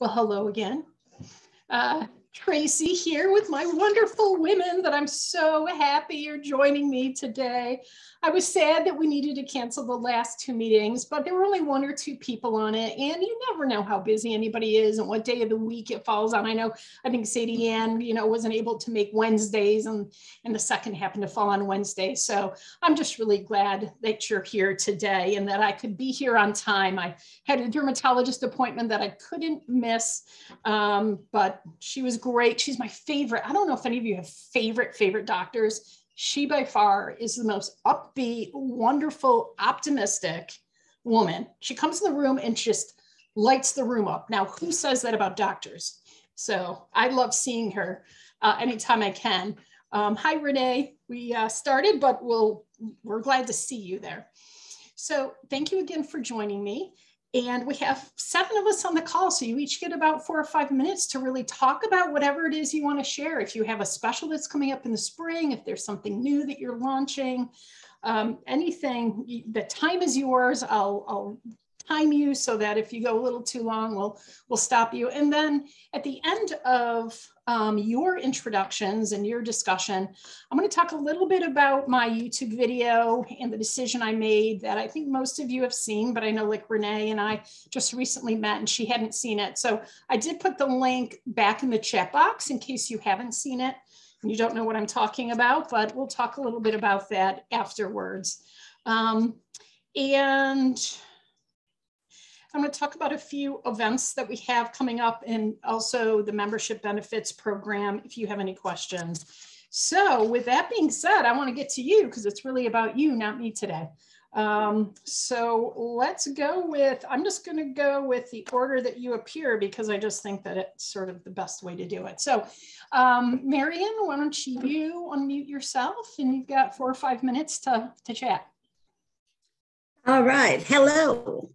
Well, hello again. Tracy here with my wonderful women that I'm so happy you're joining me today. I was sad that we needed to cancel the last two meetings, but there were only one or two people on it, and you never know how busy anybody is and what day of the week it falls on. I think Sadie Ann, wasn't able to make Wednesdays, and the second happened to fall on Wednesday. So I'm just really glad that you're here today and that I could be here on time. I had a dermatologist appointment that I couldn't miss, but she was great. She's my favorite. I don't know if any of you have favorite doctors. She by far is the most upbeat, wonderful, optimistic woman. She comes in the room and just lights the room up. Now, who says that about doctors? So I love seeing her anytime I can. Hi, Renee. We started, but we're glad to see you there. So thank you again for joining me. And we have 7 of us on the call, so you each get about 4 or 5 minutes to really talk about whatever it is you want to share. If you have a special that's coming up in the spring, if there's something new that you're launching, anything, the time is yours. I'll time you so that if you go a little too long, we'll stop you. And then at the end of your introductions and your discussion, I'm going to talk a little bit about my YouTube video and the decision I made that I think most of you have seen, but I know like Renee and I just recently met and she hadn't seen it. So I did put the link back in the chat box in case you haven't seen it and you don't know what I'm talking about, but we'll talk a little bit about that afterwards. And I'm going to talk about a few events that we have coming up and also the membership benefits program if you have any questions. So with that being said, I want to get to you because it's really about you, not me today. So let's go with, I'm just going to go with the order that you appear because I just think that it's sort of the best way to do it. So Marion, why don't you unmute yourself and you've got 4 or 5 minutes to chat. All right. Hello.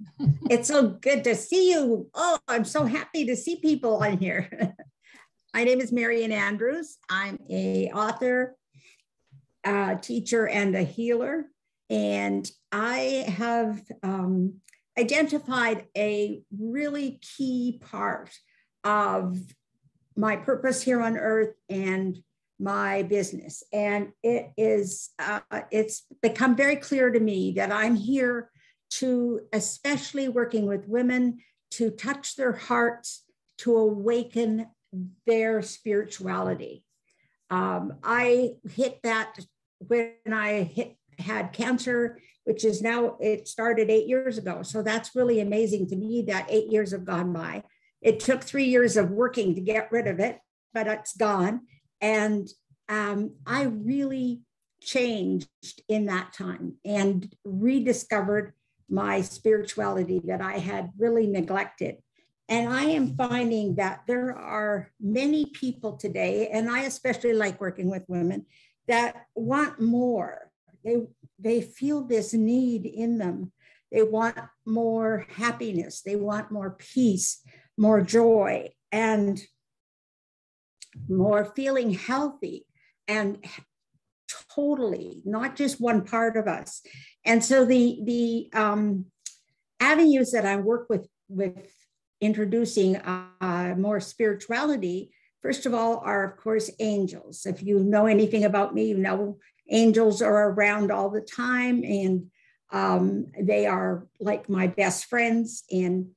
It's so good to see you. Oh, I'm so happy to see people on here. My name is Marion Andrews. I'm an author, teacher, and a healer. And I have identified a really key part of my purpose here on earth and my business. And it's become very clear to me that I'm here to, especially working with women, to touch their hearts, to awaken their spirituality. I hit that when I had cancer, which is now, it started 8 years ago. So that's really amazing to me that 8 years have gone by. It took 3 years of working to get rid of it, but it's gone. And I really changed in that time and rediscovered my spirituality that I had really neglected. And I am finding that there are many people today, and I especially like working with women, that want more. They feel this need in them. They want more happiness. They want more peace, more joy, and more feeling healthy and totally, not just one part of us. And so the avenues that I work with introducing more spirituality, first of all, are of course angels. If you know anything about me, you know angels are around all the time, and they are like my best friends. And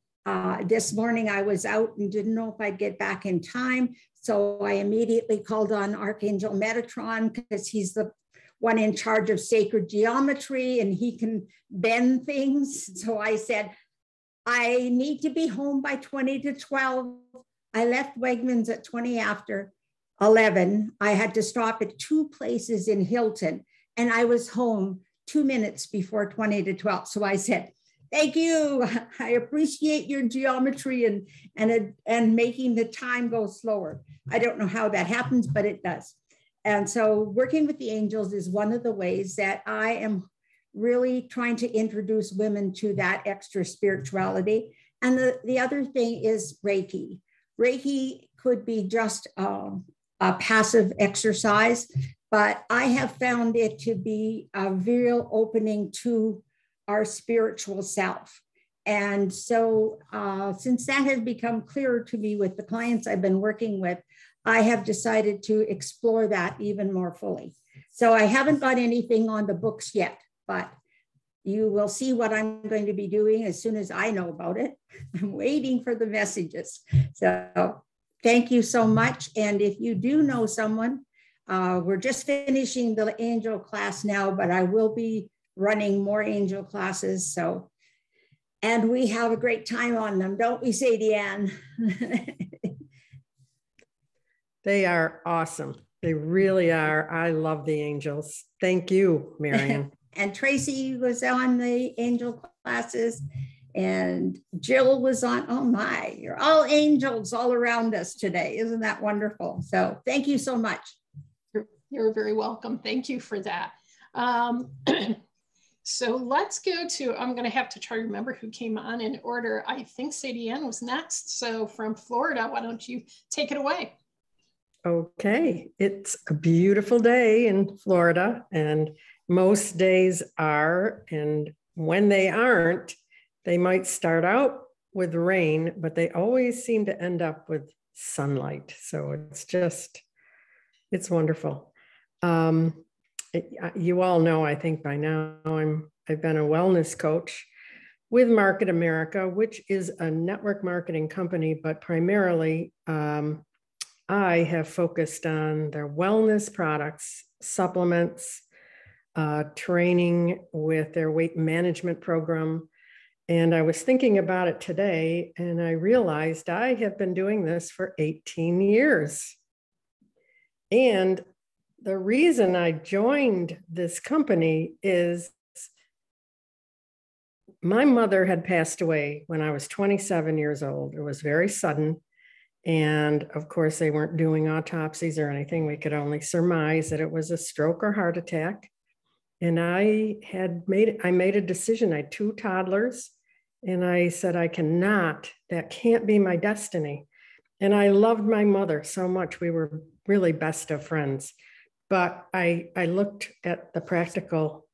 this morning I was out and didn't know if I'd get back in time. So I immediately called on Archangel Metatron because he's the one in charge of sacred geometry and he can bend things. So I said, I need to be home by 20 to 12. I left Wegmans at 20 after 11. I had to stop at 2 places in Hilton and I was home 2 minutes before 20 to 12. So I said, thank you. I appreciate your geometry and making the time go slower. I don't know how that happens, but it does. And so working with the angels is one of the ways that I am really trying to introduce women to that extra spirituality. And the other thing is Reiki. Reiki could be just a passive exercise, but I have found it to be a real opening to our spiritual self. And so since that has become clearer to me with the clients I've been working with, I have decided to explore that even more fully. So I haven't got anything on the books yet, but you will see what I'm going to be doing as soon as I know about it. I'm waiting for the messages. So thank you so much. And if you do know someone, we're just finishing the angel class now, but I will be running more angel classes. So, and we have a great time on them, don't we, Sadie Ann? They are awesome. They really are. I love the angels. Thank you, Marion. And Tracy was on the angel classes, and Jill was on. Oh my, you're all angels all around us today. Isn't that wonderful? So thank you so much. You're very welcome. Thank you for that. So let's go to, I'm going to have to try to remember who came on in order. I think Sadie Ann was next. So from Florida, why don't you take it away? Okay, it's a beautiful day in Florida, and most days are, and when they aren't, they might start out with rain, but they always seem to end up with sunlight. So it's wonderful. You all know, I think by now, I've been a wellness coach with Market America, which is a network marketing company, but primarily I have focused on their wellness products, supplements, training with their weight management program. And I was thinking about it today, and I realized I have been doing this for 18 years. And the reason I joined this company is my mother had passed away when I was 27 years old. It was very sudden. And of course, they weren't doing autopsies or anything. We could only surmise that it was a stroke or heart attack. And I made a decision. I had 2 toddlers. And I said, that can't be my destiny. And I loved my mother so much. We were really best of friends. But I looked at the practical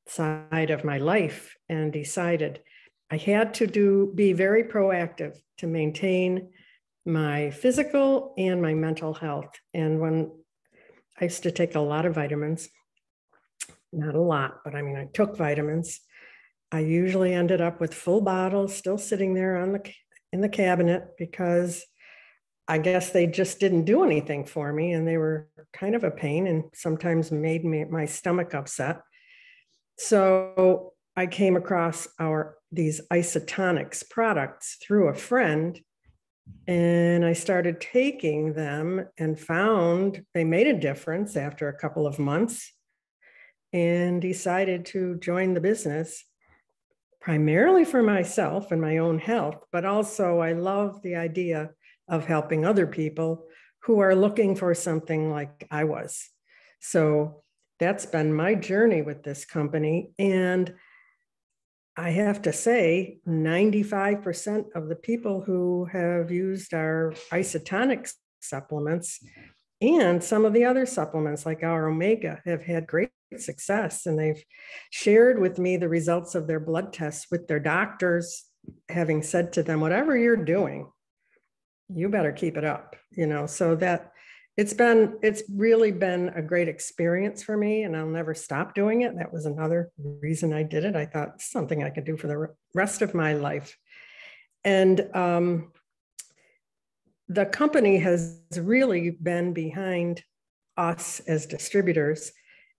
side of my life and decided I had to be very proactive to maintain my physical and my mental health. And when I used to take a lot of vitamins, not a lot, but I mean, I took vitamins. I usually ended up with full bottles still sitting there in the cabinet because I guess they just didn't do anything for me, and they were kind of a pain and sometimes made my stomach upset. So I came across these isotonics products through a friend, and I started taking them and found they made a difference after a couple of months, and decided to join the business primarily for myself and my own health, but also I love the idea of helping other people who are looking for something like I was. So that's been my journey with this company. And I have to say, 95% of the people who have used our isotonic supplements and some of the other supplements like our Omega have had great success. And they've shared with me the results of their blood tests with their doctors, having said to them, whatever you're doing, you better keep it up, so that it's really been a great experience for me, and I'll never stop doing it. That was another reason I did it. I thought it's something I could do for the rest of my life. And the company has really been behind us as distributors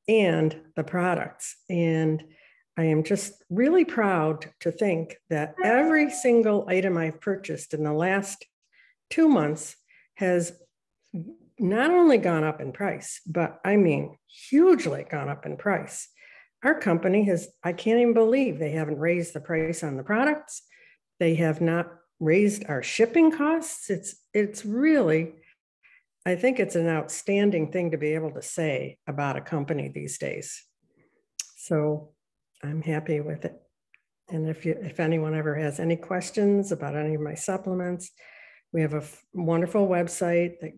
and the products. And I am just really proud to think that every single item I've purchased in the last 2 months has not only gone up in price, but I mean, hugely gone up in price. Our company I can't even believe they haven't raised the price on the products. They have not raised our shipping costs. It's really, I think it's an outstanding thing to be able to say about a company these days. So I'm happy with it. And if anyone ever has any questions about any of my supplements, we have a wonderful website that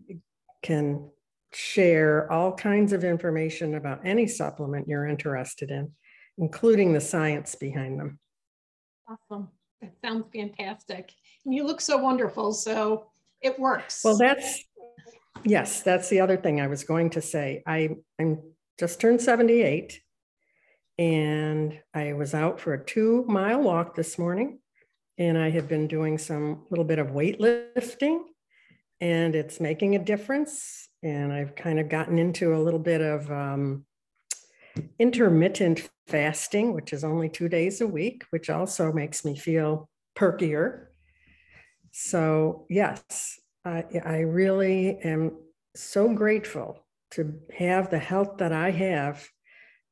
can share all kinds of information about any supplement you're interested in, including the science behind them. Awesome. sound fantastic. And you look so wonderful, so it works. Well, yes, that's the other thing I was going to say. I'm just turned 78, and I was out for a 2-mile walk this morning, and I have been doing some little bit of weightlifting, and it's making a difference. And I've kind of gotten into a little bit of intermittent fasting, which is only 2 days a week, which also makes me feel perkier. So yes, I really am so grateful to have the health that I have.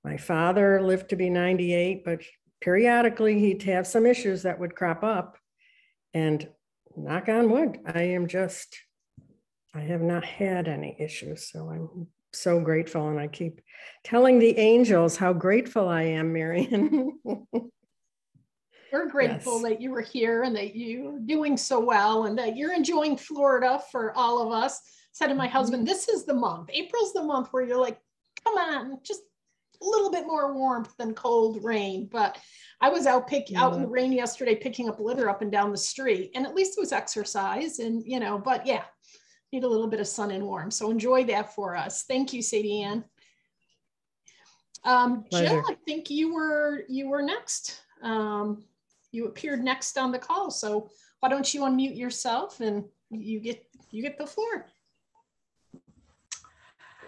My father lived to be 98, but periodically he'd have some issues that would crop up. And knock on wood, I have not had any issues. So I'm so grateful. And I keep telling the angels how grateful I am, Marion. We're grateful that you were here and that you're doing so well and that you're enjoying Florida for all of us. I said to my husband, this is the month. April's the month where you're like, come on, just a little bit more warmth than cold rain. But I was out in the rain yesterday, picking up litter up and down the street. And at least it was exercise. And, but yeah, need a little bit of sun and warm. So enjoy that for us. Thank you, Sadie Ann. Jill, I think you were next. You appeared next on the call. So why don't you unmute yourself and you get the floor.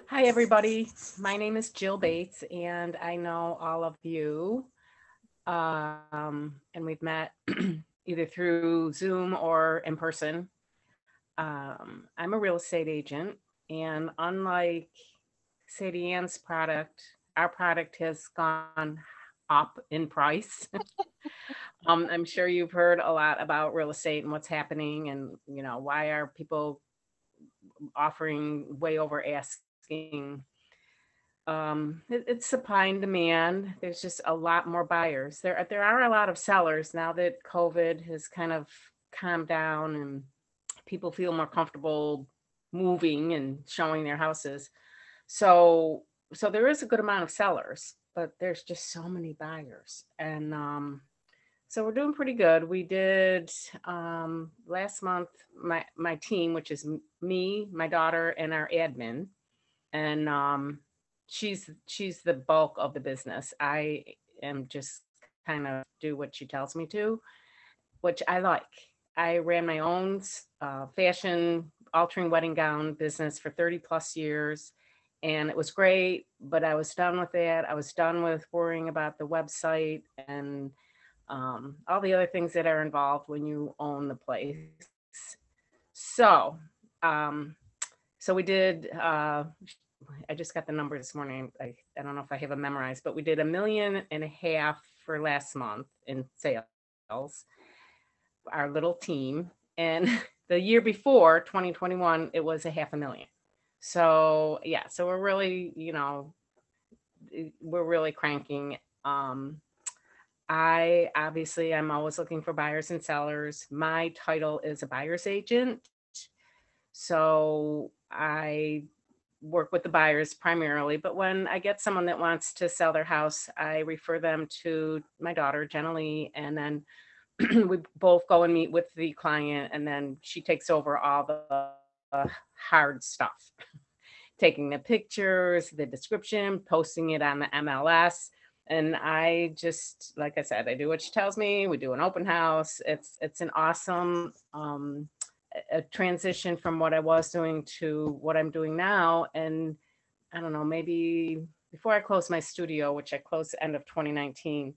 Hi, everybody. My name is Jill Bates, and I know all of you. And we've met either through Zoom or in person. I'm a real estate agent, and unlike Sadie Ann's product, our product has gone up in price. I'm sure you've heard a lot about real estate and what's happening, and why are people offering way over asking. It's supply and demand. There's just a lot more buyers. There are a lot of sellers now that COVID has kind of calmed down and people feel more comfortable moving and showing their houses. So there is a good amount of sellers, but there's just so many buyers. And so we're doing pretty good. We did last month, my team, which is me, my daughter, and our admin. And she's the bulk of the business. I am just kind of do what she tells me to, which I like. I ran my own fashion altering wedding gown business for 30 plus years. And it was great, but I was done with that. I was done with worrying about the website and all the other things that are involved when you own the place. So we did, I just got the number this morning. I don't know if I have it memorized, but we did $1.5 million for last month in sales, our little team. And the year before, 2021, it was $500,000. So yeah, so we're really, we're really cranking. I'm always looking for buyers and sellers. My title is a buyer's agent. So I work with the buyers primarily, but when I get someone that wants to sell their house, I refer them to my daughter, Jenna Lee, and then we both go and meet with the client, and then she takes over all the hard stuff, taking the pictures, the description, posting it on the MLS. And I just, like I said, I do what she tells me. We do an open house. It's an awesome a transition from what I was doing to what I'm doing now. And I don't know, maybe before I closed my studio, which I closed the end of 2019,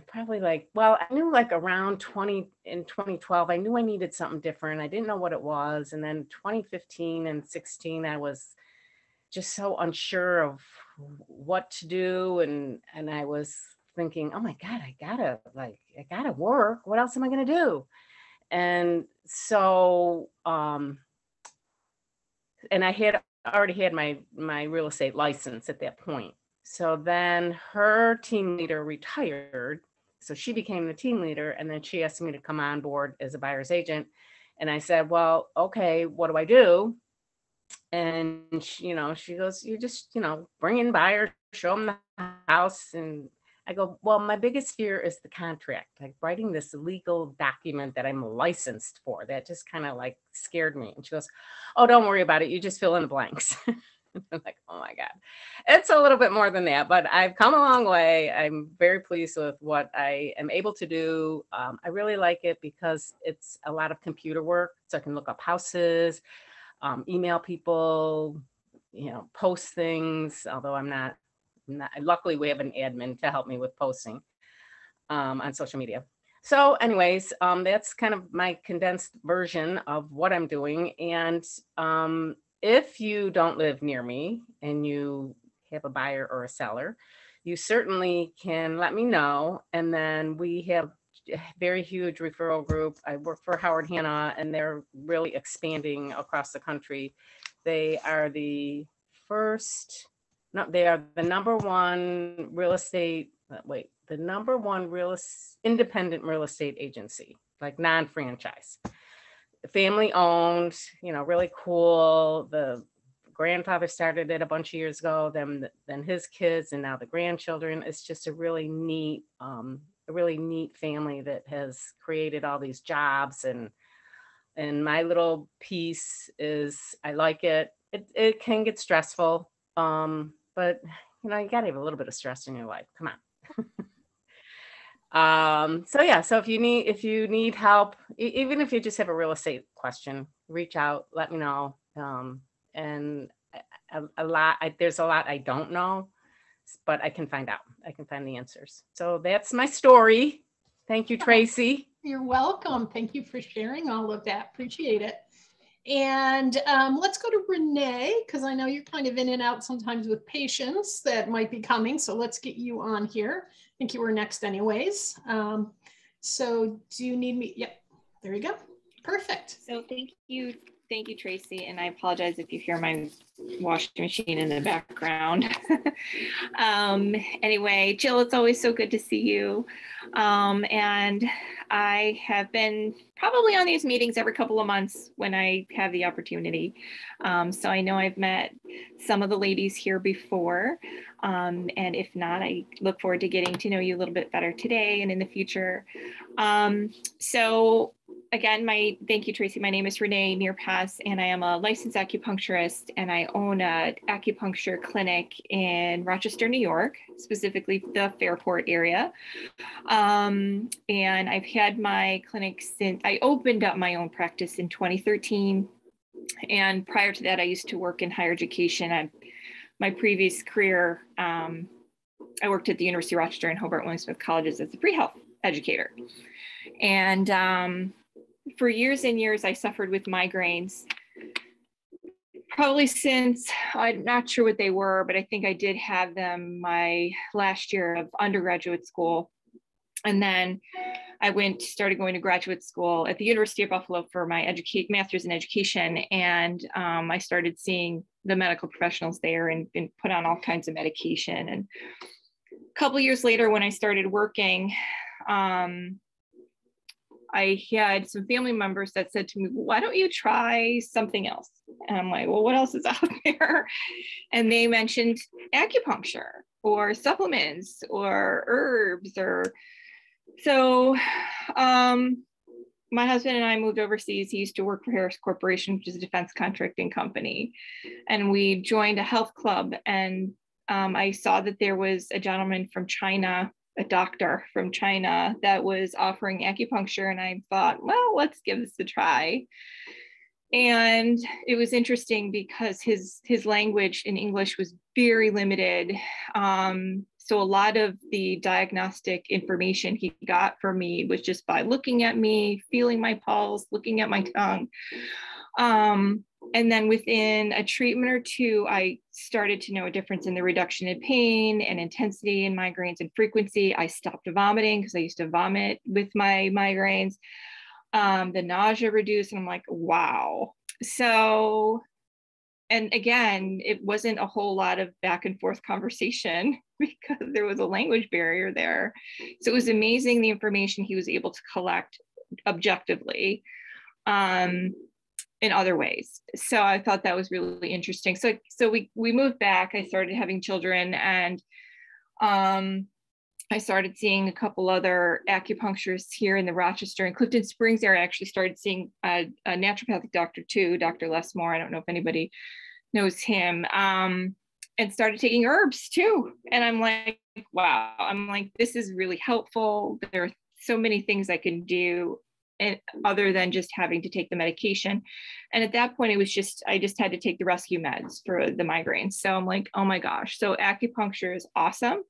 probably I knew around 2012, I knew I needed something different. I didn't know what it was. And then 2015 and 16, I was just so unsure of what to do. And I was thinking, oh my God, I gotta work. What else am I going to do? And so, and I had already had my real estate license at that point. So then her team leader retired. So she became the team leader, and then she asked me to come on board as a buyer's agent. And I said, well, okay, what do I do? And she goes, you just, bring in buyers, show them the house. And I go, well, my biggest fear is the contract, like writing this legal document that I'm licensed for. That just kind of like scared me. And she goes, oh, don't worry about it. You just fill in the blanks. I'm like, oh my God, it's a little bit more than that, but I've come a long way. I'm very pleased with what I am able to do. I really like it because it's a lot of computer work. So I can look up houses, email people, post things, although I'm not, luckily we have an admin to help me with posting on social media. So anyways, that's kind of my condensed version of what I'm doing. And if you don't live near me and you have a buyer or a seller, you certainly can let me know. And then we have a very huge referral group. I work for Howard Hanna, and they're really expanding across the country. They are the number one independent real estate agency, like non-franchise. Family owned, really cool. The grandfather started it a bunch of years ago, then his kids, and now the grandchildren. It's just a really neat family that has created all these jobs. And my little piece is, I like it. It can get stressful, but you gotta have a little bit of stress in your life. Come on. So if you need help, even if you just have a real estate question, reach out, let me know. And there's a lot I don't know, but I can find out. I can find the answers. So that's my story. Thank you, Tracy. You're welcome. Thank you for sharing all of that. Appreciate it. And let's go to Renee, because I know you're kind of in and out sometimes with patients that might be coming. So let's get you on here. I think you were next anyways. So do you need me? Yep, there you go. Perfect. So thank you, Tracy. And I apologize if you hear my washing machine in the background. Anyway, Jill, it's always so good to see you. And I have been probably on these meetings every couple of months when I have the opportunity. So I know I've met some of the ladies here before. And if not, I look forward to getting to know you a little bit better today and in the future. So again, thank you, Tracy. My name is Renee Nearpass, and I am a licensed acupuncturist, and I own an acupuncture clinic in Rochester, New York, specifically the Fairport area. And I've had my clinic since I opened up my own practice in 2013. And prior to that, I used to work in higher education. My previous career, I worked at the University of Rochester and Hobart William Smith colleges as a pre-health educator. And for years and years, I suffered with migraines, probably since, I'm not sure what they were, but I think I did have them my last year of undergraduate school. And then I started going to graduate school at the University of Buffalo for my master's in education. And I started seeing the medical professionals there and been put on all kinds of medication. And a couple of years later, when I started working, I had some family members that said to me, why don't you try something else? And I'm like, well, what else is out there? And they mentioned acupuncture or supplements or herbs so my husband and I moved overseas. He used to work for Harris Corporation, which is a defense contracting company. And we joined a health club. And I saw that there was a gentleman from China, a doctor from China, that was offering acupuncture. And I thought, well, let's give this a try. And it was interesting because his language in English was very limited. So a lot of the diagnostic information he got from me was just by looking at me, feeling my pulse, looking at my tongue. And then within a treatment or two, I started to know a difference in the reduction in pain and intensity in migraines and frequency. I stopped vomiting because I used to vomit with my migraines. The nausea reduced, and I'm like, wow. So, and again, it wasn't a whole lot of back and forth conversation because there was a language barrier there. So it was amazing the information he was able to collect objectively in other ways. So I thought that was really interesting. So we moved back. I started having children, and I started seeing a couple other acupuncturists here in the Rochester and Clifton Springs area. I actually started seeing a naturopathic doctor too, Dr. Les Moore. I don't know if anybody knows him, and started taking herbs too. And I'm like, wow, I'm like, this is really helpful. There are so many things I can do other than just having to take the medication. And at that point, it was just, I just had to take the rescue meds for the migraines. So I'm like, oh my gosh. So acupuncture is awesome.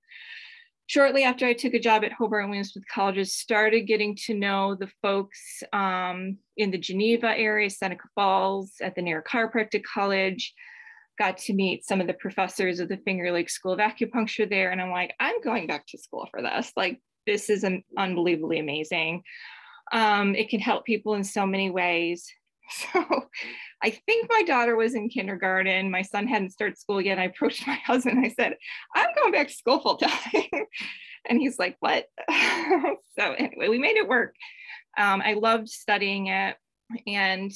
Shortly after I took a job at Hobart and William Smith Colleges, started getting to know the folks in the Geneva area, Seneca Falls, at the New Chiropractic College, got to meet some of the professors of the Finger Lakes School of Acupuncture there. And I'm like, I'm going back to school for this. Like, this is unbelievably amazing. It can help people in so many ways. So I think my daughter was in kindergarten. My son hadn't started school yet. I approached my husband. I said, I'm going back to school full time. And he's like, what? So anyway, we made it work. I loved studying it and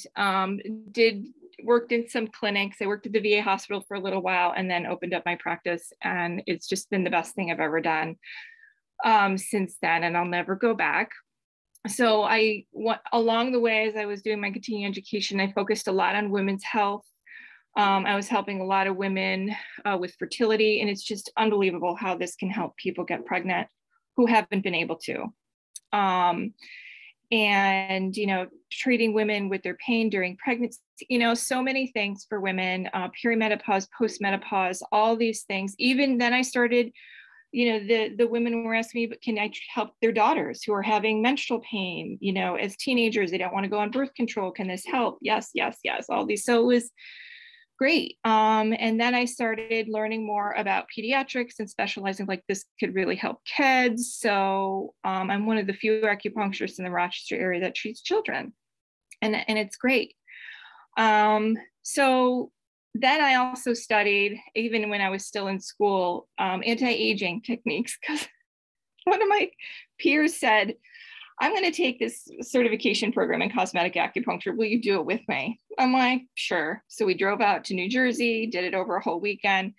worked in some clinics. I worked at the VA hospital for a little while and then opened up my practice. And it's just been the best thing I've ever done since then. And I'll never go back. So along the way, as I was doing my continuing education, I focused a lot on women's health. I was helping a lot of women with fertility, and it's just unbelievable how this can help people get pregnant who haven't been able to. And, you know, treating women with their pain during pregnancy, you know, so many things for women, perimenopause, postmenopause, all these things. Even then I started, you know, the women were asking me, but can I help their daughters who are having menstrual pain, you know, as teenagers, they don't want to go on birth control. Can this help? Yes, yes, yes, all these. So it was great. And then I started learning more about pediatrics and specializing, like this could really help kids. So I'm one of the few acupuncturists in the Rochester area that treats children, and it's great. So then I also studied, even when I was still in school, anti-aging techniques, because one of my peers said, I'm going to take this certification program in cosmetic acupuncture. Will you do it with me? I'm like, sure. So we drove out to New Jersey, did it over a whole weekend.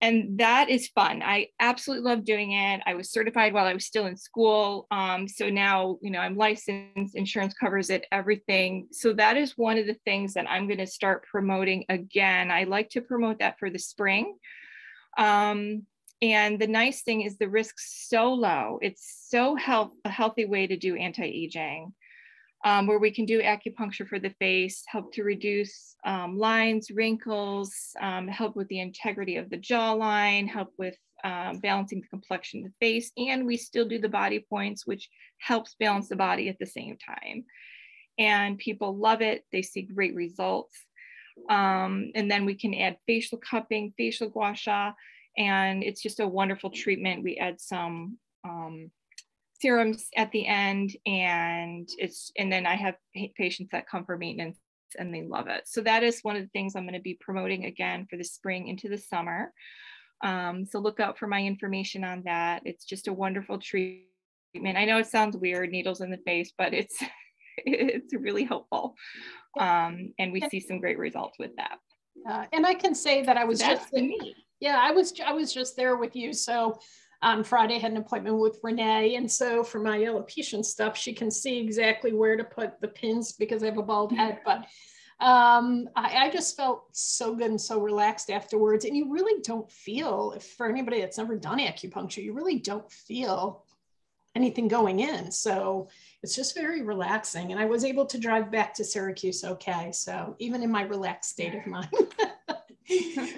And that is fun. I absolutely love doing it. I was certified while I was still in school. So now, you know, I'm licensed, insurance covers it, everything. So that is one of the things that I'm going to start promoting again. I like to promote that for the spring. And the nice thing is the risk's so low. It's so a healthy way to do anti-aging, where we can do acupuncture for the face, help to reduce lines, wrinkles, help with the integrity of the jawline, help with balancing the complexion of the face. And we still do the body points, which helps balance the body at the same time. And people love it. They see great results. And then we can add facial cupping, facial gua sha, and it's just a wonderful treatment. We add some serums at the end, and then I have patients that come for maintenance and they love it. So that is one of the things I'm going to be promoting again for the spring into the summer. So look out for my information on that. It's just a wonderful treatment. I know it sounds weird, needles in the face, but it's really helpful. And we see some great results with that. And I can say that I was I was just there with you. So on Friday, I had an appointment with Renee. And so for my alopecia stuff, she can see exactly where to put the pins because I have a bald head. But I just felt so good and so relaxed afterwards. And you really don't feel, for anybody that's never done acupuncture, you really don't feel anything going in. So it's just very relaxing. And I was able to drive back to Syracuse okay. So even in my relaxed state of mind.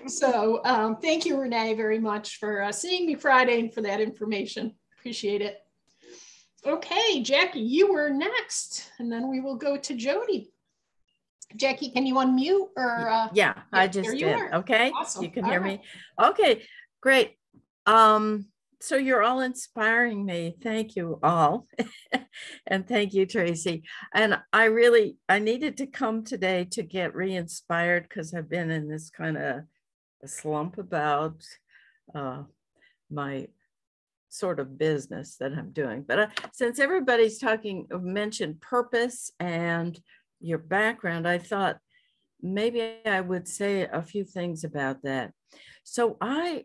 So thank you, Renee, very much for seeing me Friday and for that information. Appreciate it. Okay, Jackie, you were next, and then we will go to Jody. Jackie, can you unmute or? Yeah, I just did. Okay, awesome. You can hear me. Okay, great. So you're all inspiring me. Thank you all. And thank you, Tracy. And I needed to come today to get re-inspired because I've been in this kind of a slump about my sort of business that I'm doing. But since everybody's mentioned purpose and your background, I thought maybe I would say a few things about that. So I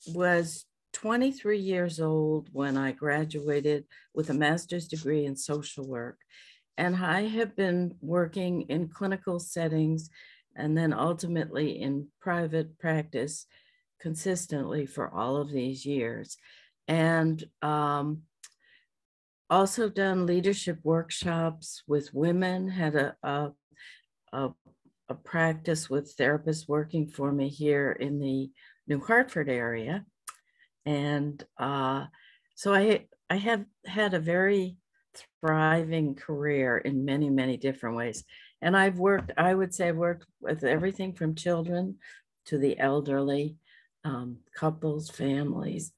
was 23 years old when I graduated with a master's degree in social work. And I have been working in clinical settings and then ultimately in private practice consistently for all of these years. And also done leadership workshops with women, had a practice with therapists working for me here in the New Hartford area. And so I have had a very thriving career in many, many different ways. And I would say I've worked with everything from children to the elderly, couples, families.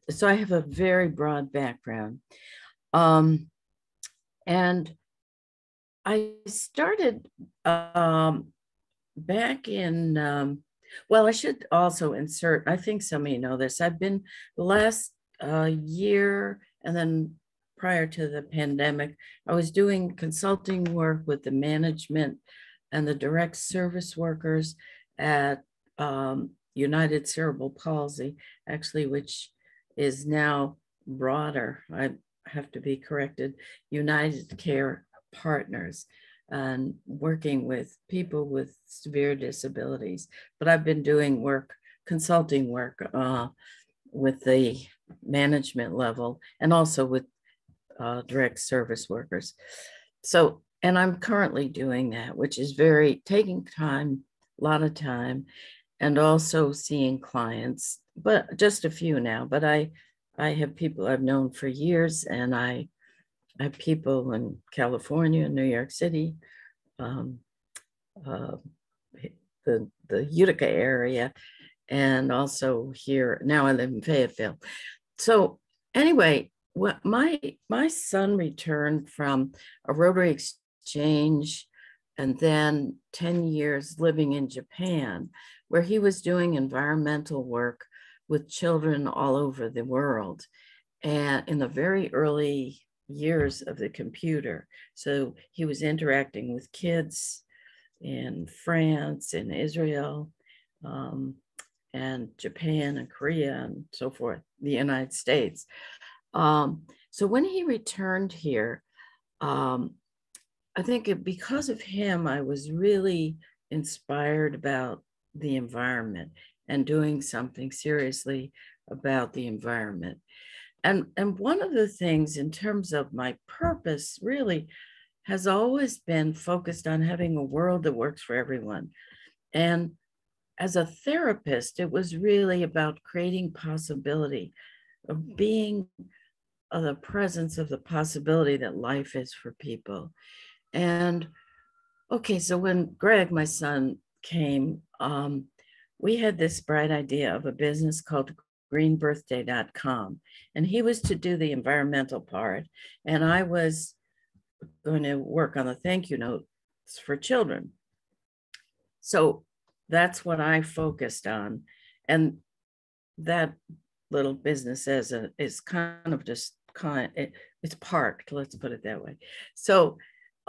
So I have a very broad background. And I started back in, well, I should also insert, I think some of you know this, I've been the last year, and then prior to the pandemic, I was doing consulting work with the management and the direct service workers at United Cerebral Palsy, actually, which is now broader. I have to be corrected, United Care Partners, and working with people with severe disabilities. But I've been doing consulting work with the management level and also with direct service workers. So, and I'm currently doing that, which is taking time, a lot of time, and also seeing clients, but just a few now. But I have people I've known for years, and I have people in California, New York City, the Utica area, and also here. Now I live in Fayetteville. So anyway, my son returned from a Rotary Exchange and then 10 years living in Japan, where he was doing environmental work with children all over the world, and in the very early years of the computer. So he was interacting with kids in France, in Israel, and Japan and Korea and so forth, the United States. So when he returned here, I think because of him, I was really inspired about the environment and doing something seriously about the environment. And one of the things in terms of my purpose really has always been focused on having a world that works for everyone. And as a therapist, it was really about creating possibility, of being the presence of the possibility that life is for people. And okay, so when Greg, my son, came, we had this bright idea of a business called greenbirthday.com. And he was to do the environmental part, and I was going to work on the thank you notes for children. So that's what I focused on. And that little business is kind of just it's parked, let's put it that way. So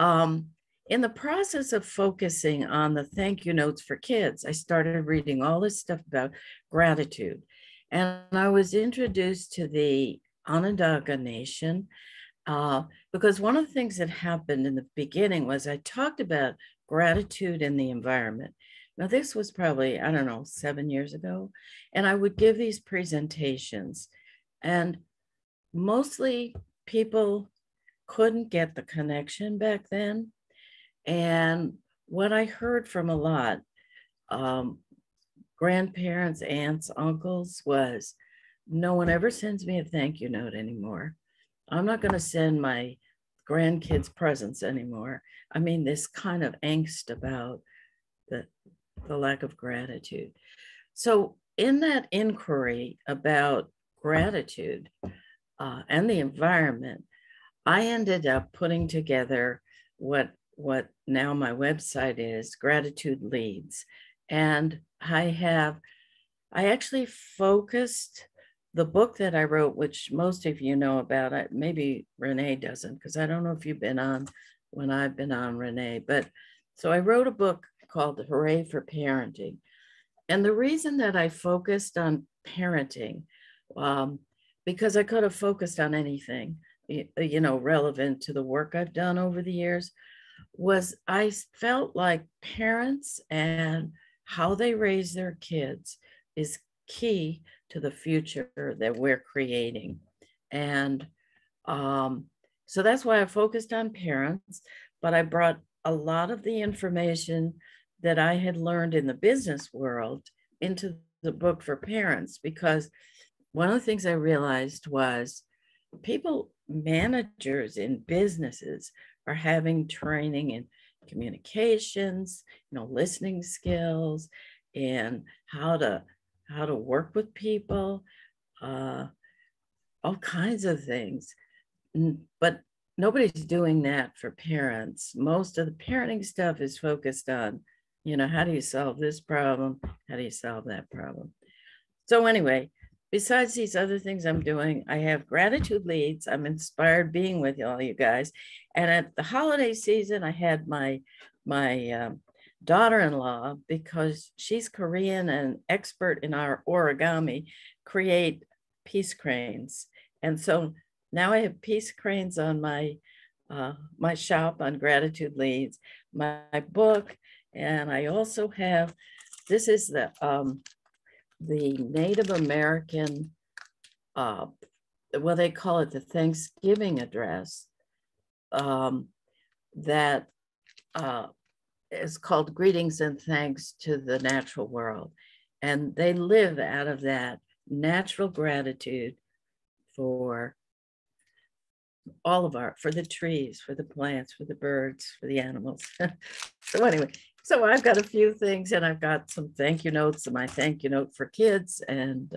in the process of focusing on the thank you notes for kids, I started reading all this stuff about gratitude. And I was introduced to the Onondaga Nation because one of the things that happened in the beginning was I talked about gratitude in the environment. Now, this was probably, I don't know, 7 years ago. And I would give these presentations, and mostly people couldn't get the connection back then. And what I heard from a lot, grandparents, aunts, uncles, was no one ever sends me a thank you note anymore. I'm not going to send my grandkids presents anymore. I mean, this kind of angst about the lack of gratitude. So in that inquiry about gratitude and the environment, I ended up putting together what now my website is, Gratitude Leads. And I actually focused the book that I wrote, which most of you know about, maybe Renee doesn't, because I don't know if you've been on when I've been on, Renee, but so I wrote a book called Hooray for Parenting. And the reason that I focused on parenting because I could have focused on anything, relevant to the work I've done over the years. Was I felt like parents and how they raise their kids is key to the future that we're creating. And so that's why I focused on parents, but I brought a lot of the information that I had learned in the business world into the book for parents, because one of the things I realized was people, managers in businesses, are having training in communications, listening skills, and how to work with people, all kinds of things. But nobody's doing that for parents. Most of the parenting stuff is focused on, how do you solve this problem? How do you solve that problem? So anyway, besides these other things I'm doing, I have gratitude leads. I'm inspired being with all you guys. And at the holiday season, I had my daughter-in-law, because she's Korean and expert in our origami, create peace cranes. And so now I have peace cranes on my my shop on gratitude leads, my book, and I also have, this is the Native American, well, they call it the Thanksgiving address, that is called Greetings and Thanks to the Natural World. And they live out of that natural gratitude for all of for the trees, for the plants, for the birds, for the animals. So anyway, so I've got a few things, and I've got some thank you notes, and my thank you note for kids. And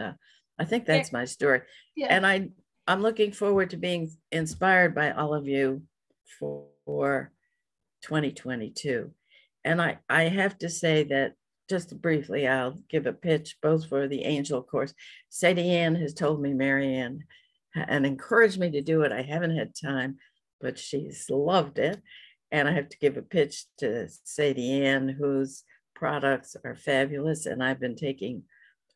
I think that's my story. Yeah. And I'm looking forward to being inspired by all of you for 2022. And I have to say that, just briefly, I'll give a pitch both for the Angel course. Sadie Ann has told me, Mary Ann, and encouraged me to do it. I haven't had time, but she's loved it. And I have to give a pitch to Sadie Ann, whose products are fabulous. And I've been taking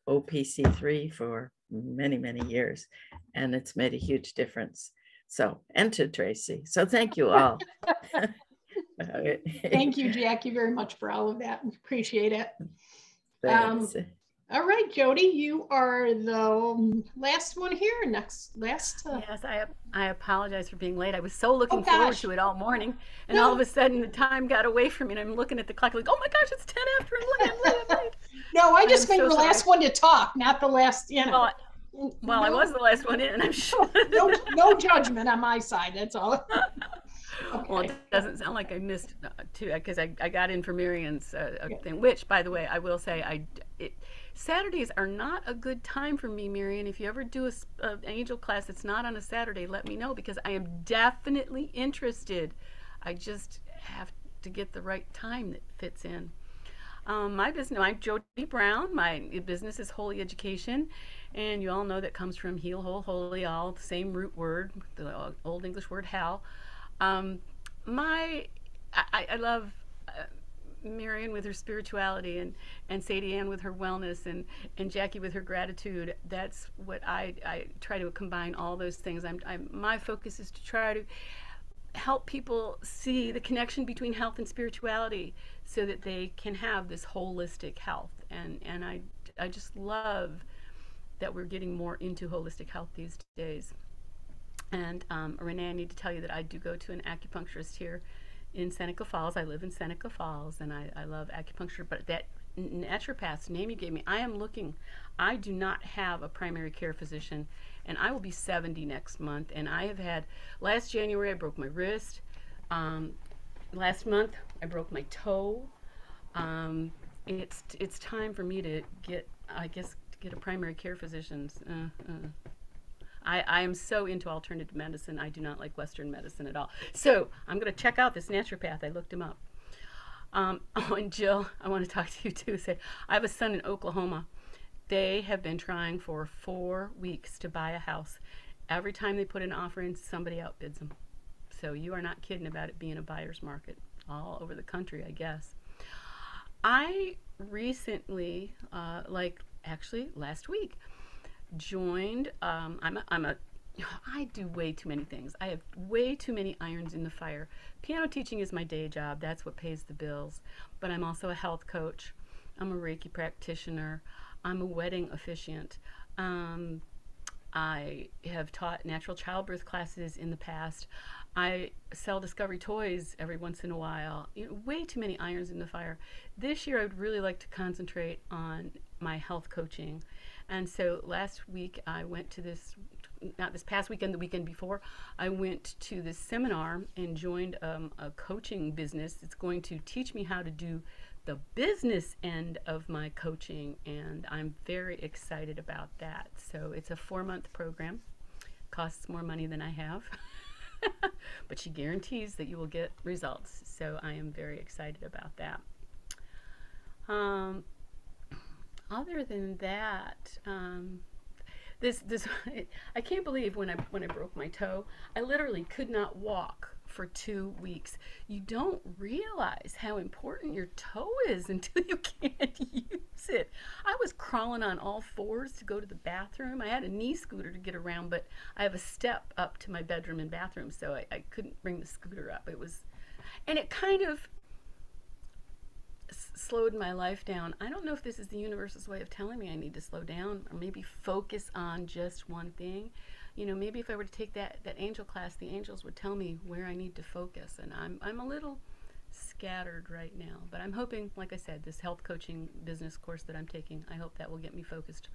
OPC3 for many, many years, and it's made a huge difference. So, and to Tracy. So thank you all. Thank you, Jackie, very much for all of that. Appreciate it. Thanks. All right, Jody, you are the last one here. Yes, I apologize for being late. I was so looking forward to it all morning, and all of a sudden the time got away from me, and I'm looking at the clock like, oh my gosh, it's 10 after. I'm late. No, I just made the last one to talk, not the last, Well, I was the last one in, I'm sure. No judgment on my side, that's all. Okay. Well, it doesn't sound like I missed too, because I got in for Marian's thing, which, by the way, I will say, Saturdays are not a good time for me, Marian. If you ever do an angel class that's not on a Saturday, let me know, because I am definitely interested. I just have to get the right time that fits in. My business, I'm Jody Brown. My business is Holy Education, and you all know that comes from heal, whole, holy, all the same root word, the Old English word hal. I love Marian with her spirituality, and Sadie Ann with her wellness, and Jackie with her gratitude. That's what I try to combine all those things. My focus is to try to help people see the connection between health and spirituality so that they can have this holistic health. And I just love that we're getting more into holistic health these days. And Renee, I need to tell you that I do go to an acupuncturist here in Seneca Falls. I live in Seneca Falls, and I love acupuncture, but that naturopath's name you gave me, I do not have a primary care physician, and I will be 70 next month, and I have had, last January I broke my wrist, last month I broke my toe. It's time for me to get a primary care physician's. I am so into alternative medicine. I do not like Western medicine at all. So I'm going to check out this naturopath. I looked him up. Oh, and Jill, I want to talk to you too. I have a son in Oklahoma. They have been trying for 4 weeks to buy a house. Every time they put an offer in, somebody outbids them. So you are not kidding about it being a buyer's market all over the country, I guess. I recently, actually last week, joined. I do way too many things. I have way too many irons in the fire. Piano teaching is my day job. That's what pays the bills. But I'm also a health coach. I'm a Reiki practitioner. I'm a wedding officiant. I have taught natural childbirth classes in the past. I sell Discovery toys every once in a while. Way too many irons in the fire. This year, I would really like to concentrate on my health coaching. And so last week, I went to this, not this past weekend, the weekend before, I went to this seminar and joined a coaching business. It's going to teach me how to do the business end of my coaching, and I'm very excited about that. So it's a 4-month program, costs more money than I have, but she guarantees that you will get results. So I am very excited about that. Other than that, I can't believe when I broke my toe, I literally could not walk for 2 weeks. You don't realize how important your toe is until you can't use it. I was crawling on all fours to go to the bathroom. I had a knee scooter to get around, but I have a step up to my bedroom and bathroom, so I couldn't bring the scooter up. And it kind of slowed my life down. I don't know if this is the universe's way of telling me I need to slow down or maybe focus on just one thing. Maybe if I were to take that angel class, the angels would tell me where I need to focus, and I'm a little scattered right now, but I'm hoping, like I said, this health coaching business course that I'm taking, I hope that will get me focused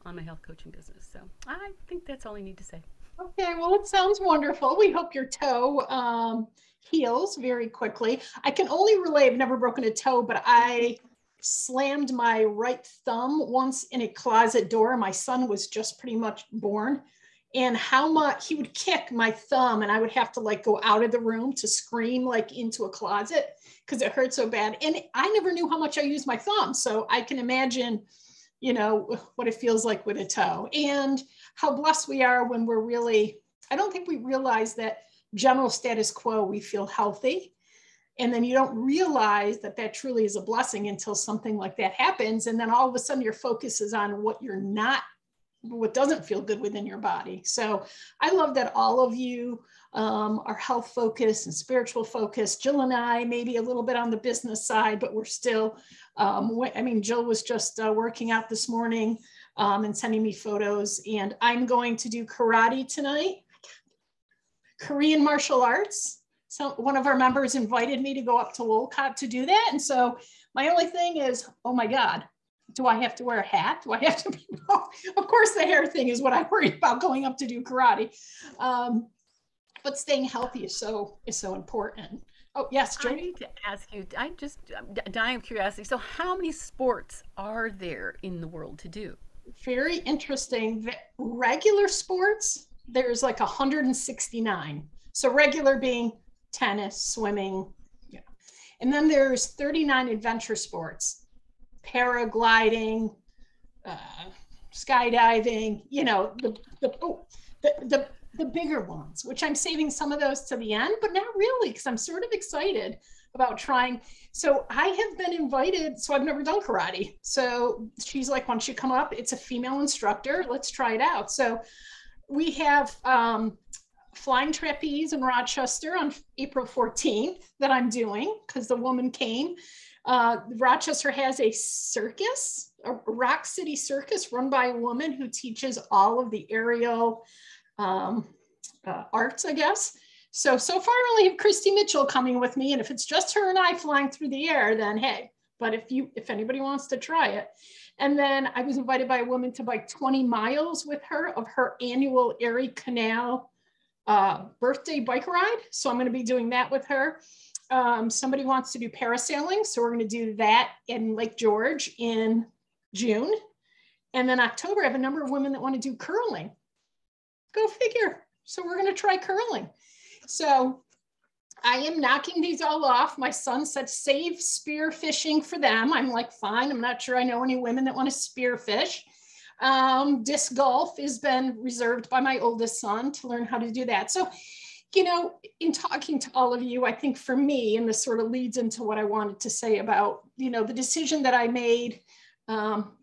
on my health coaching business. So I think that's all I need to say. Okay, well, it sounds wonderful. We hope your toe heals very quickly. I can only relay, I've never broken a toe, but I slammed my right thumb once in a closet door. My son was just pretty much born, and how much he would kick my thumb, and I would have to go out of the room to scream into a closet because it hurt so bad. And I never knew how much I used my thumb. So I can imagine, what it feels like with a toe, and how blessed we are when we're really, I don't think we realize that general status quo, we feel healthy. And then you don't realize that truly is a blessing until something like that happens. And then all of a sudden your focus is on what doesn't feel good within your body. So I love that all of you are health focused and spiritual focused. Jill and I, maybe a little bit on the business side, but we're still, Jill was just working out this morning and sending me photos, and I'm going to do karate tonight, Korean martial arts. So one of our members invited me to go up to Wolcott to do that. And so my only thing is, oh my God, do I have to wear a hat? Do I have to be, of course the hair thing is what I worry about going up to do karate. But staying healthy is so important. Oh yes, Jody. I need to ask you, I'm dying of curiosity. So how many sports are there in the world to do? Very interesting. Regular sports, there's 169. So regular being tennis, swimming, and then there's 39 adventure sports. Paragliding, skydiving, the bigger ones, which I'm saving some of those to the end, but not really, because I'm sort of excited about trying. So I have been invited, so I've never done karate. So she's like, why don't you come up? It's a female instructor. Let's try it out. So we have flying trapeze in Rochester on April 14th that I'm doing because the woman came. Rochester has a circus, a Rock City Circus run by a woman who teaches all of the aerial arts, I guess. So far I only have Christy Mitchell coming with me. And if it's just her and I flying through the air, then hey, but if anybody wants to try it. And then I was invited by a woman to bike 20 miles with her of her annual Erie Canal birthday bike ride. So I'm going to be doing that with her. Somebody wants to do parasailing, so we're going to do that in Lake George in June. And then October, I have a number of women that want to do curling. Go figure. So we're going to try curling. So I am knocking these all off. My son said save spear fishing for them. I'm like, fine. I'm not sure I know any women that want to spear fish. Disc golf has been reserved by my oldest son to learn how to do that. So in talking to all of you, I think for me, and this sort of leads into what I wanted to say about, the decision that I made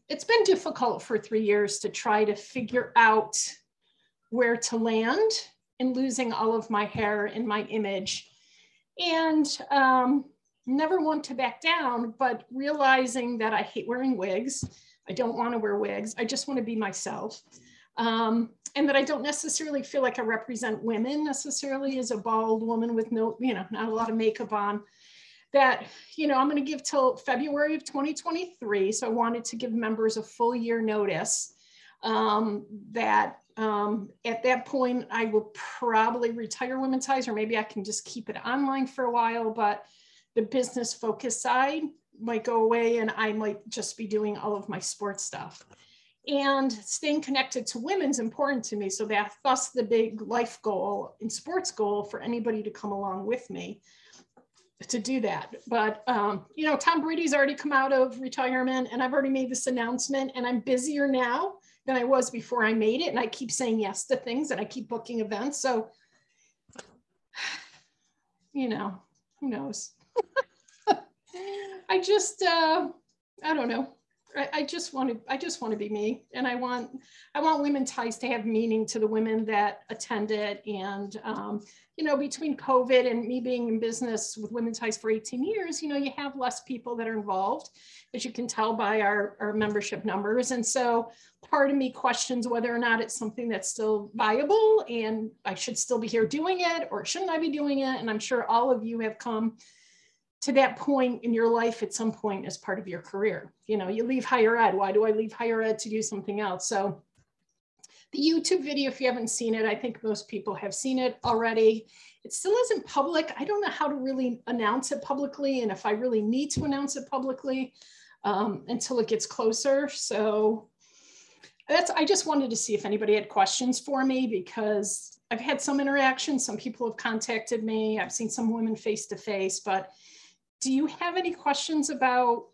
it's been difficult for 3 years to try to figure out where to land in losing all of my hair and my image. And never want to back down, but realizing that I hate wearing wigs. I don't want to wear wigs. I just want to be myself. And that I don't necessarily feel like I represent women necessarily as a bald woman with no, not a lot of makeup on. That, I'm going to give till February of 2023. So I wanted to give members a full year notice that at that point, I will probably retire Women's Ties, or maybe I can just keep it online for a while, but the business focus side might go away and I might just be doing all of my sports stuff. And staying connected to women's important to me. So thus the big life goal and sports goal for anybody to come along with me to do that. But, Tom Brady's already come out of retirement and I've already made this announcement, and I'm busier now than I was before I made it. And I keep saying yes to things and I keep booking events. So, who knows? I just, I don't know. I just want to be me. And I want Women's Ties to have meaning to the women that attend it. And, between COVID and me being in business with Women's Ties for 18 years, you have less people that are involved, as you can tell by our membership numbers. And so part of me questions whether or not it's something that's still viable and I should still be here doing it, or shouldn't I be doing it? And I'm sure all of you have come to that point in your life at some point as part of your career. You leave higher ed. Why do I leave higher ed to do something else? So the YouTube video, if you haven't seen it, I think most people have seen it already. It still isn't public. I don't know how to really announce it publicly, and if I really need to announce it publicly until it gets closer. So I just wanted to see if anybody had questions for me, because I've had some interaction. Some people have contacted me. I've seen some women face to face, but do you have any questions about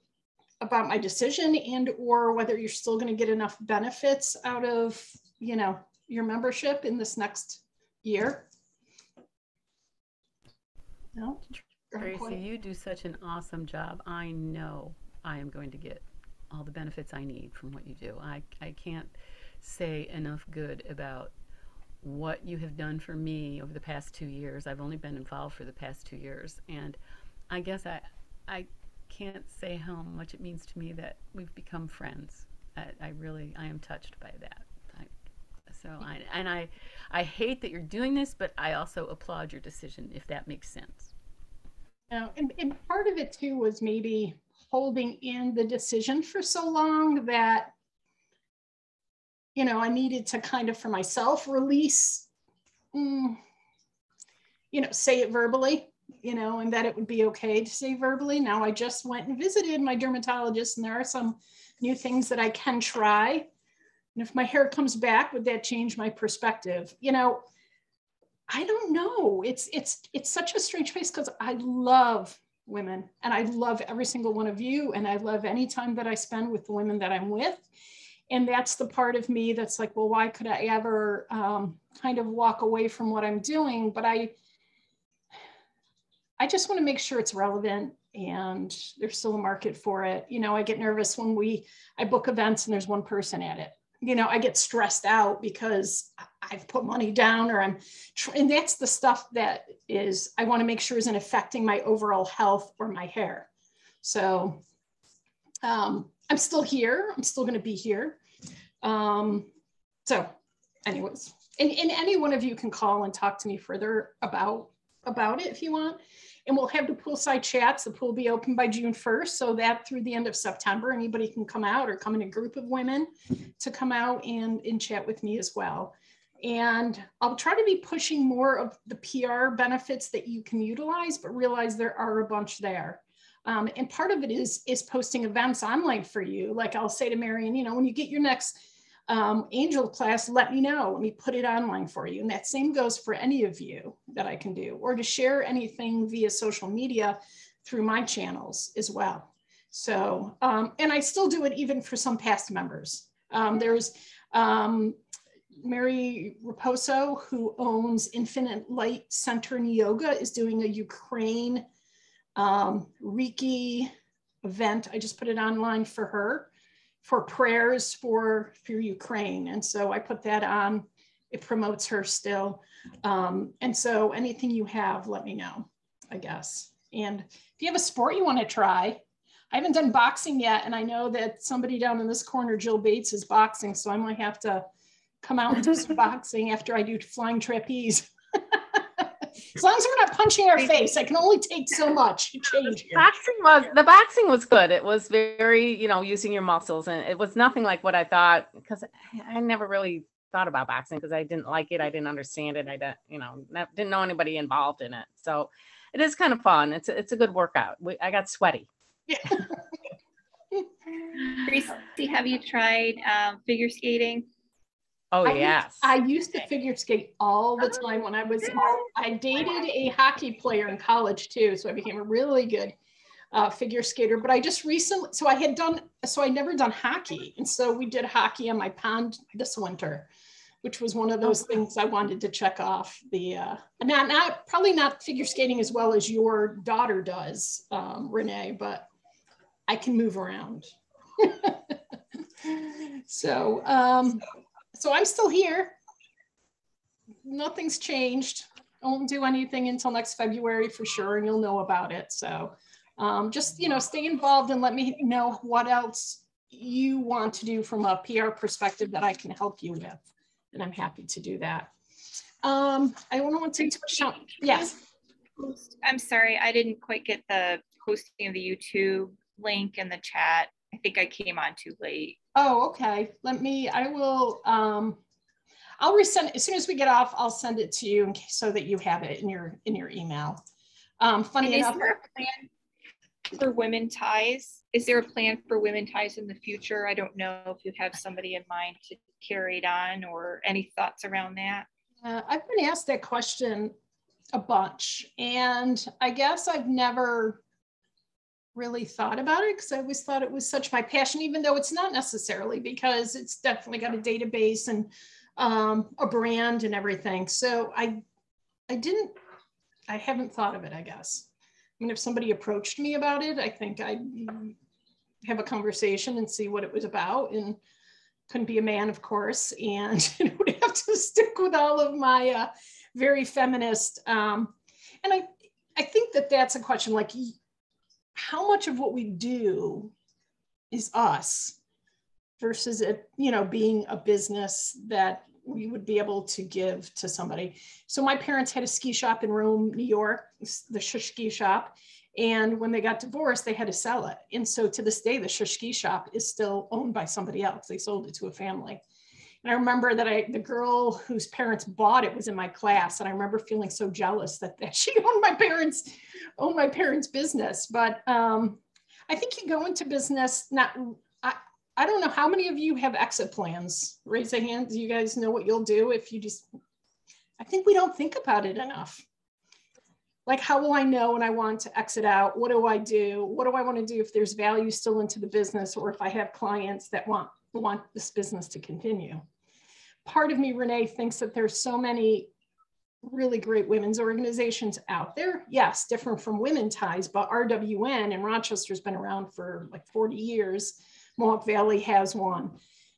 my decision, and or whether you're still going to get enough benefits out of, your membership in this next year? No? Tracy, you do such an awesome job. I know I am going to get all the benefits I need from what you do. I can't say enough good about what you have done for me over the past 2 years. I've only been involved for the past 2 years, and I guess I can't say how much it means to me that we've become friends. I am touched by that. I hate that you're doing this, but I also applaud your decision, if that makes sense. And part of it too was maybe holding in the decision for so long that, I needed to kind of, for myself, release, say it verbally, and that it would be okay to say verbally. Now I just went and visited my dermatologist, and there are some new things that I can try. And if my hair comes back, would that change my perspective? I don't know. It's such a strange place, because I love women and I love every single one of you. And I love any time that I spend with the women that I'm with. And that's the part of me that's like, well, why could I ever kind of walk away from what I'm doing? But I just want to make sure it's relevant and there's still a market for it. I get nervous when I book events and there's one person at it. I get stressed out because I've put money down, and that's the stuff that I want to make sure isn't affecting my overall health or my hair. So I'm still here. I'm still going to be here. So anyways, and any one of you can call and talk to me further about it if you want. And we'll have the poolside chats. The pool will be open by June 1st. So that through the end of September, anybody can come out, or come in a group of women to come out and chat with me as well. And I'll try to be pushing more of the PR benefits that you can utilize, but realize there are a bunch there. And part of it is posting events online for you. Like I'll say to Marion, when you get your next angel class, let me know. Let me put it online for you. And that same goes for any of you that I can do, or to share anything via social media through my channels as well. So, and I still do it even for some past members. There's Mary Raposo, who owns Infinite Light Center in Yoga, is doing a Ukraine Reiki event. I just put it online for her. for prayers for Ukraine. And so I put that on. It promotes her still. And so anything you have, let me know, I guess. And if you have a sport you want to try, I haven't done boxing yet. And I know that somebody down in this corner, Jill Bates, is boxing. So I might have to come out and do some boxing after I do flying trapeze. As long as we're not punching our face, I can only take so much to change here. The boxing was good. It was very, using your muscles, and it was nothing like what I thought, because I never really thought about boxing because I didn't like it. I didn't understand it. I didn't know anybody involved in it. So it is kind of fun. It's a good workout. I got sweaty. Yeah. Tracy, have you tried figure skating? Oh, yes. I used to figure skate all the time when I dated a hockey player in college too. So I became a really good figure skater, but I just recently, I never done hockey. And so we did hockey on my pond this winter, which was one of those things I wanted to check off probably not figure skating as well as your daughter does, Renee, but I can move around. So I'm still here. Nothing's changed. I won't do anything until next February for sure, and you'll know about it. So just, stay involved and let me know what else you want to do from a PR perspective that I can help you with. And I'm happy to do that. I don't want to take too much time. Yes. I'm sorry, I didn't quite get the posting of the YouTube link in the chat. I think I came on too late. Oh, okay. I'll resend as soon as we get off. I'll send it to you so that you have it in your email. Funny enough, is there a plan for Women Ties? Is there a plan for Women Ties in the future? I don't know if you have somebody in mind to carry it on, or any thoughts around that. I've been asked that question a bunch, and I guess I've never really thought about it because I always thought it was such my passion, even though it's not necessarily, because it's definitely got a database and a brand and everything. So I haven't thought of it, I guess. I mean, if somebody approached me about it, I think I'd have a conversation and see what it was about, and couldn't be a man, of course, and would have to stick with all of my very feminist. And I think that's a question, like, how much of what we do is us versus it, being a business that we would be able to give to somebody. So my parents had a ski shop in Rome, New York, the Shush Ski Shop. And when they got divorced, they had to sell it. And so to this day, the Shush Ski Shop is still owned by somebody else. They sold it to a family. And I remember that the girl whose parents bought it was in my class. And I remember feeling so jealous that she owned my parents' business. But I think you go into business, I don't know how many of you have exit plans. Raise a hand. Do you guys know what you'll do if you I think we don't think about it enough. Like, how will I know when I want to exit out? What do I do? What do I want to do if there's value still into the business, or if I have clients that want this business to continue? Part of me, Renee, thinks that there's so many really great women's organizations out there. Yes, different from Women Ties, but RWN in Rochester has been around for like 40 years. Mohawk Valley has one.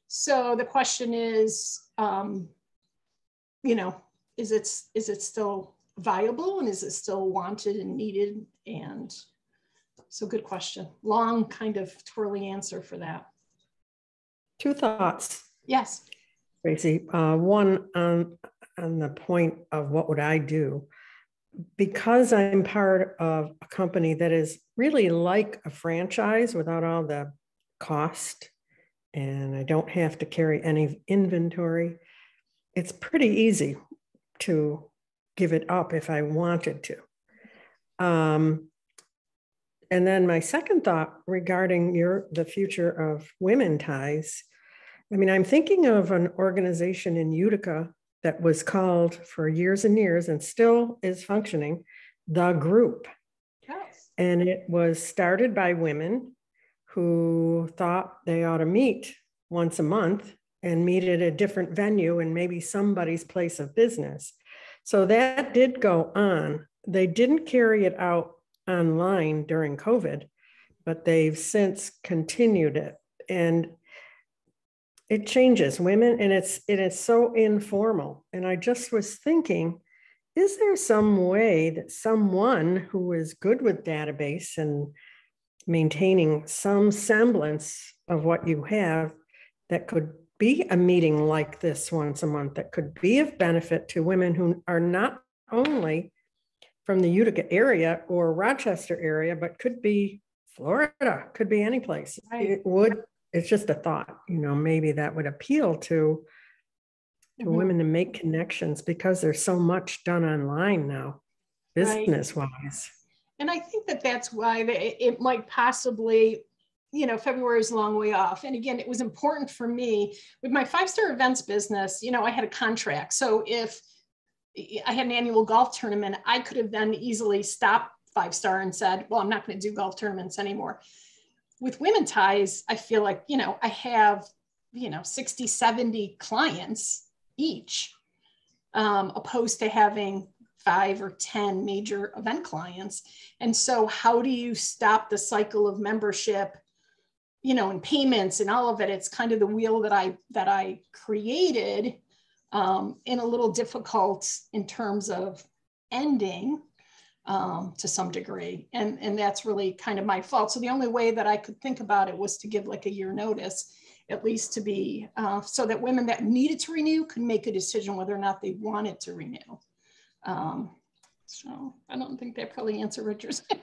So the question is, is it still viable, and is it still wanted and needed? And so, good question. Long, kind of twirly answer for that. Two thoughts. Yes. Tracy. One on the point of what would I do? Because I'm part of a company that is really like a franchise without all the cost, and I don't have to carry any inventory, it's pretty easy to give it up if I wanted to. And then my second thought regarding the future of Women Ties, I mean, I'm thinking of an organization in Utica that was called for years and years and still is functioning, The Group. Yes. And it was started by women who thought they ought to meet once a month and meet at a different venue and maybe somebody's place of business. So that did go on. They didn't carry it out online during COVID, but they've since continued it. And it changes women, and it is so informal. And I just was thinking, is there some way that someone who is good with database and maintaining some semblance of what you have, that could be a meeting like this once a month, that could be of benefit to women who are not only from the Utica area or Rochester area, but could be Florida, could be any place. Right. It's just a thought, maybe that would appeal to women to make connections, because there's so much done online now, business wise. And I think that that's why it might possibly, February is a long way off. And again, it was important for me with my 5-star events business, I had a contract. So if I had an annual golf tournament, I could have then easily stopped 5-star and said, well, I'm not going to do golf tournaments anymore. With Women Ties, I feel like, I have, 60, 70 clients each, opposed to having 5 or 10 major event clients. And so how do you stop the cycle of membership, and payments and all of it? It's kind of the wheel that I created, in a little difficult in terms of ending, to some degree. And that's really kind of my fault. So the only way that I could think about it was to give like a year notice, at least to be, so that women that needed to renew could make a decision whether or not they wanted to renew. So I don't think that probably answered Richard's. I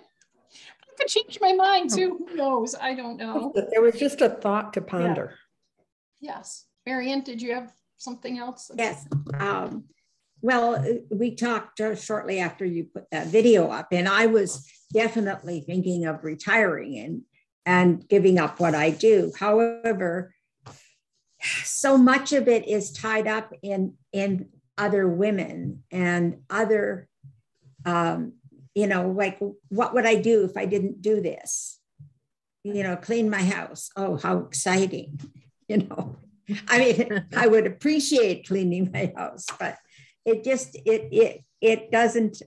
could change my mind too. Who knows? I don't know. It was just a thought to ponder. Yeah. Yes. Marian, did you have something else? Yes. Well, we talked shortly after you put that video up, and I was definitely thinking of retiring and giving up what I do. However, so much of it is tied up in other women and other, like, what would I do if I didn't do this? Clean my house. Oh, how exciting. I mean, I would appreciate cleaning my house, but it just, it doesn't,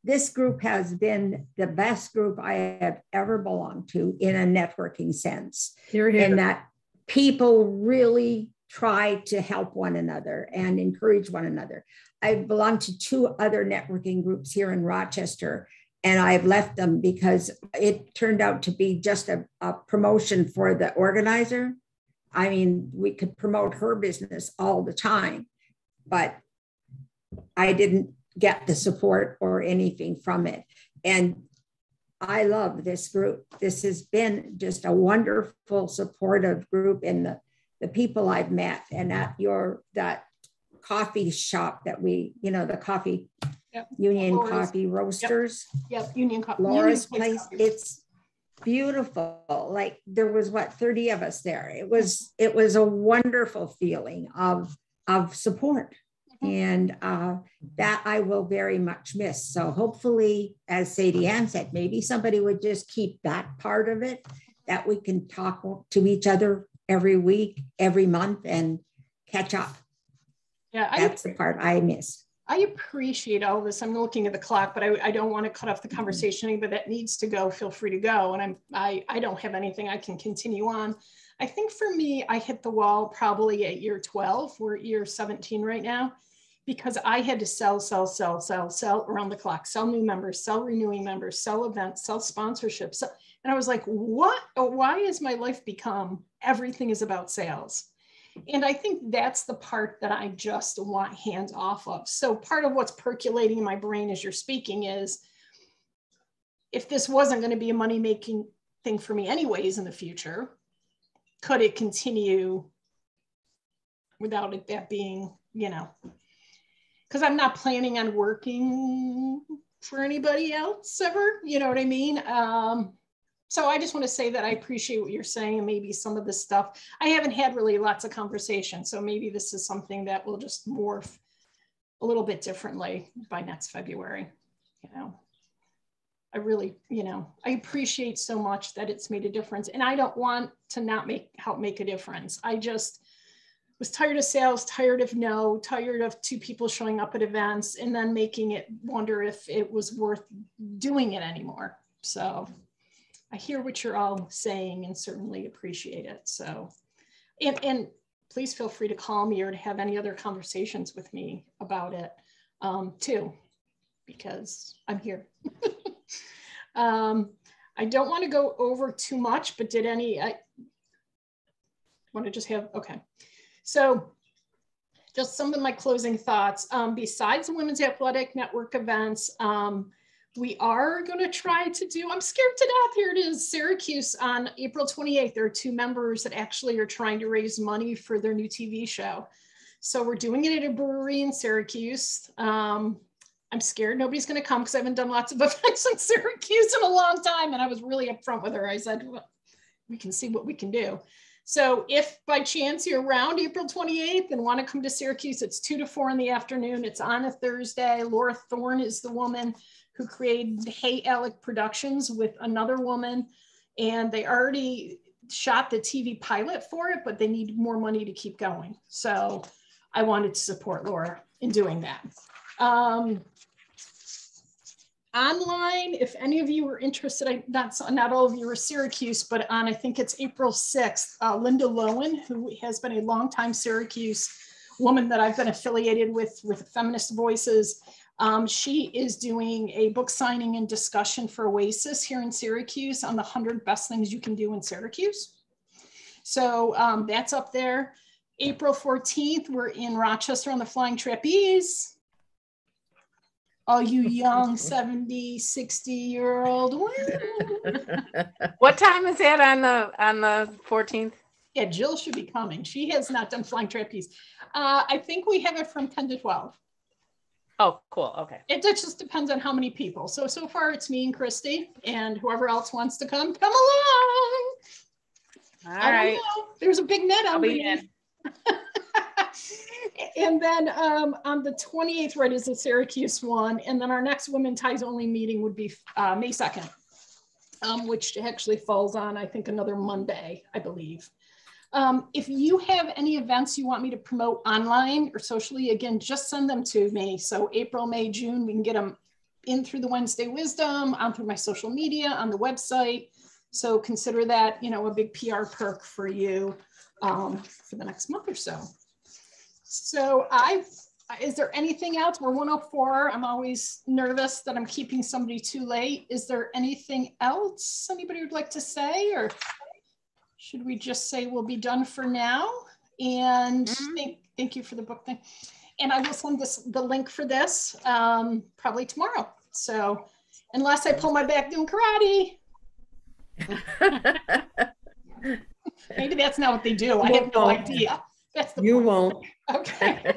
this group has been the best group I have ever belonged to in a networking sense. And that people really try to help one another and encourage one another. I belong to 2 other networking groups here in Rochester, and I've left them because it turned out to be just a promotion for the organizer. I mean, we could promote her business all the time, but I didn't get the support or anything from it. And I love this group. This has been just a wonderful, supportive group, and the people I've met, and at that coffee shop that we, the coffee, Union Laura's. Coffee Roasters. Yep. Union Coffee. Laura's place. It's beautiful. Like, there was 30 of us there. It was a wonderful feeling of support. And that I will very much miss. So hopefully, as Sadie Ann said, maybe somebody would just keep that part of it, that we can talk to each other every week, every month, and catch up. Yeah, that's the part I miss. I appreciate all this. I'm looking at the clock, but I don't want to cut off the conversation. Anybody that needs to go, feel free to go. And I don't have anything. I can continue on. I think for me, I hit the wall probably at year 12. We're at year 17 right now, because I had to sell around the clock, sell new members, sell renewing members, sell events, sell sponsorships. And I was like, what? Why has my life become everything is about sales? And I think that's the part that I just want hands off of. So part of what's percolating in my brain as you're speaking is, if this wasn't going to be a money-making thing for me anyways in the future, could it continue without it that being, because I'm not planning on working for anybody else ever, you know what I mean? So I just want to say that I appreciate what you're saying, and maybe some of this stuff, I haven't had really lots of conversation. So maybe this is something that will just morph a little bit differently by next February. I really, I appreciate so much that it's made a difference, and I don't want to not help make a difference. I just was tired of sales, tired of no, tired of 2 people showing up at events and then making it wonder if it was worth doing it anymore. So I hear what you're all saying and certainly appreciate it. So, and please feel free to call me or to have any other conversations with me about it too, because I'm here. I don't want to go over too much, but I want to just have, okay. So just some of my closing thoughts. Besides the Women's Athletic Network events, we are going to try to do, I'm scared to death, here it is, Syracuse on April 28th. There are 2 members that actually are trying to raise money for their new TV show. So we're doing it at a brewery in Syracuse. I'm scared nobody's going to come because I haven't done lots of events in Syracuse in a long time. And I was really upfront with her. I said, well, we can see what we can do. So if by chance you're around April 28th and want to come to Syracuse, it's 2 to 4 in the afternoon. It's on a Thursday. Laura Thorne is the woman who created Hey Alec Productions with another woman. And they already shot the TV pilot for it, but they need more money to keep going. So I wanted to support Laura in doing that. Online, if any of you are interested, not all of you are Syracuse, but on, I think it's April 6th, Linda Lowen, who has been a longtime Syracuse woman that I've been affiliated with Feminist Voices. She is doing a book signing and discussion for Oasis here in Syracuse on the 100 best things you can do in Syracuse. So that's up there. April 14th, we're in Rochester on the Flying Trapeze. All you young 70, 60-year-old. What time is that on the 14th? Yeah, Jill should be coming. She has not done Flying Trapeze. I think we have it from 10 to 12. Oh, cool. Okay. It just depends on how many people. So far it's me and Christy, and whoever else wants to come along. All right. There's a big net I'll on be me. in. And then on the 28th, right, is the Syracuse one. And then our next Women Ties Only meeting would be May 2nd, which actually falls on, I think, another Monday, I believe. If you have any events you want me to promote online or socially, again, just send them to me. So April, May, June, we can get them in through the Wednesday Wisdom, on through my social media, on the website. So consider that, you know, a big PR perk for you for the next month or so. So is there anything else? We're 104. I'm always nervous that I'm keeping somebody too late. Is there anything else anybody would like to say, or should we just say we'll be done for now? And thank you for the book thing. And I will send the link for this probably tomorrow. So unless I pull my back doing karate. Maybe that's not what they do. I have no idea. That's the You point. won't. Okay.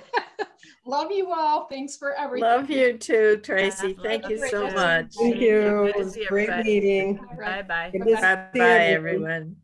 Love you all. Thanks for everything. Love you too, Tracy. Thank you so much. Thank you. Good It to was see a great everybody. meeting. Bye-bye. Good to see Bye-bye, everyone.